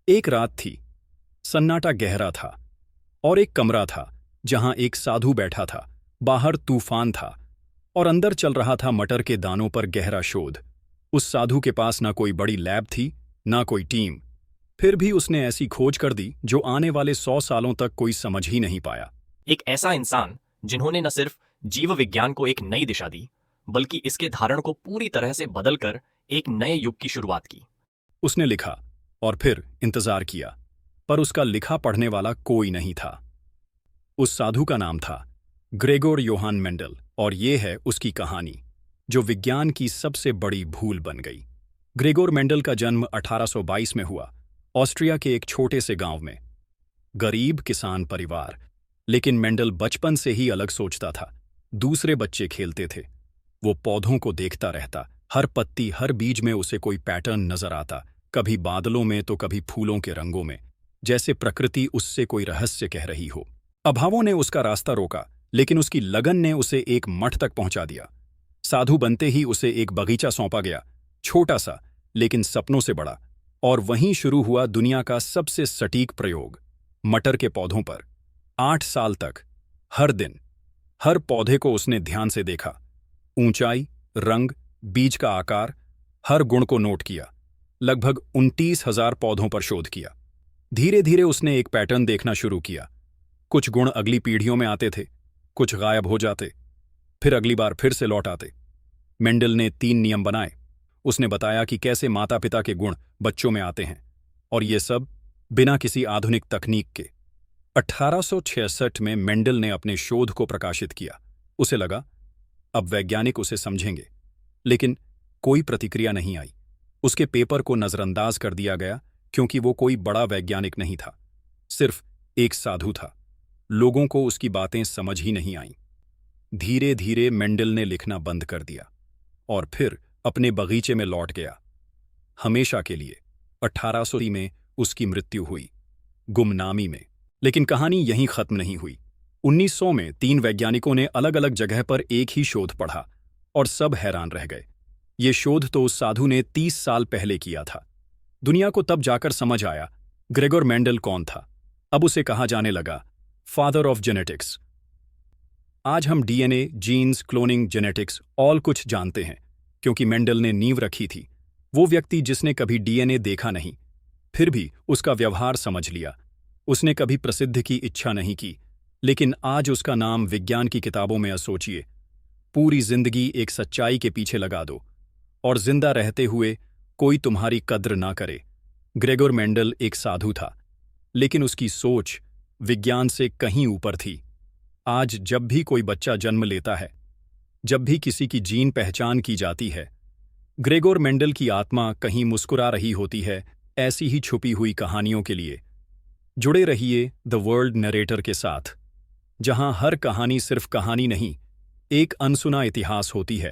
एक रात थी। सन्नाटा गहरा था और एक कमरा था जहां एक साधु बैठा था। बाहर तूफान था और अंदर चल रहा था मटर के दानों पर गहरा शोध। उस साधु के पास ना कोई बड़ी लैब थी, ना कोई टीम। फिर भी उसने ऐसी खोज कर दी जो आने वाले 100 सालों तक कोई समझ ही नहीं पाया। एक ऐसा इंसान जिन्होंने न सिर्फ जीव विज्ञान को एक नई दिशा दी, बल्कि इसके धारण को पूरी तरह से बदलकर एक नए युग की शुरुआत की। उसने लिखा और फिर इंतजार किया, पर उसका लिखा पढ़ने वाला कोई नहीं था। उस साधु का नाम था ग्रेगोर योहान मेंडल, और ये है उसकी कहानी जो विज्ञान की सबसे बड़ी भूल बन गई। ग्रेगोर मेंडल का जन्म 1822 में हुआ, ऑस्ट्रिया के एक छोटे से गांव में। गरीब किसान परिवार, लेकिन मेंडल बचपन से ही अलग सोचता था। दूसरे बच्चे खेलते थे, वो पौधों को देखता रहता। हर पत्ती, हर बीज में उसे कोई पैटर्न नजर आता, कभी बादलों में तो कभी फूलों के रंगों में, जैसे प्रकृति उससे कोई रहस्य कह रही हो। अभावों ने उसका रास्ता रोका, लेकिन उसकी लगन ने उसे एक मठ तक पहुंचा दिया। साधु बनते ही उसे एक बगीचा सौंपा गया, छोटा सा लेकिन सपनों से बड़ा। और वहीं शुरू हुआ दुनिया का सबसे सटीक प्रयोग, मटर के पौधों पर। 8 साल तक हर दिन हर पौधे को उसने ध्यान से देखा, ऊंचाई, रंग, बीज का आकार, हर गुण को नोट किया। लगभग 29,000 पौधों पर शोध किया। धीरे धीरे उसने एक पैटर्न देखना शुरू किया। कुछ गुण अगली पीढ़ियों में आते थे, कुछ गायब हो जाते, फिर अगली बार फिर से लौट आते। मेंडल ने 3 नियम बनाए। उसने बताया कि कैसे माता पिता के गुण बच्चों में आते हैं, और ये सब बिना किसी आधुनिक तकनीक के। 1866 में मेंडल ने अपने शोध को प्रकाशित किया। उसे लगा अब वैज्ञानिक उसे समझेंगे, लेकिन कोई प्रतिक्रिया नहीं आई। उसके पेपर को नजरअंदाज कर दिया गया क्योंकि वो कोई बड़ा वैज्ञानिक नहीं था, सिर्फ एक साधु था। लोगों को उसकी बातें समझ ही नहीं आईं। धीरे धीरे मेंडल ने लिखना बंद कर दिया और फिर अपने बगीचे में लौट गया, हमेशा के लिए। 1800 में उसकी मृत्यु हुई, गुमनामी में। लेकिन कहानी यहीं खत्म नहीं हुई। 1900 में 3 वैज्ञानिकों ने अलग अलग जगह पर एक ही शोध पढ़ा और सब हैरान रह गए। ये शोध तो उस साधु ने 30 साल पहले किया था। दुनिया को तब जाकर समझ आया ग्रेगोर मेंडल कौन था। अब उसे कहा जाने लगा फादर ऑफ जेनेटिक्स। आज हम DNA, genes, cloning, genetics all कुछ जानते हैं क्योंकि मेंडल ने नींव रखी थी। वो व्यक्ति जिसने कभी डीएनए देखा नहीं, फिर भी उसका व्यवहार समझ लिया। उसने कभी प्रसिद्ध की इच्छा नहीं की, लेकिन आज उसका नाम विज्ञान की किताबों में सोचिए। पूरी जिंदगी एक सच्चाई के पीछे लगा दो और जिंदा रहते हुए कोई तुम्हारी कद्र ना करे। ग्रेगोर मेंडल एक साधु था, लेकिन उसकी सोच विज्ञान से कहीं ऊपर थी। आज जब भी कोई बच्चा जन्म लेता है, जब भी किसी की जीन पहचान की जाती है, ग्रेगोर मेंडल की आत्मा कहीं मुस्कुरा रही होती है। ऐसी ही छुपी हुई कहानियों के लिए जुड़े रहिए द वर्ल्ड नरेटर के साथ, जहां हर कहानी सिर्फ कहानी नहीं, एक अनसुना इतिहास होती है।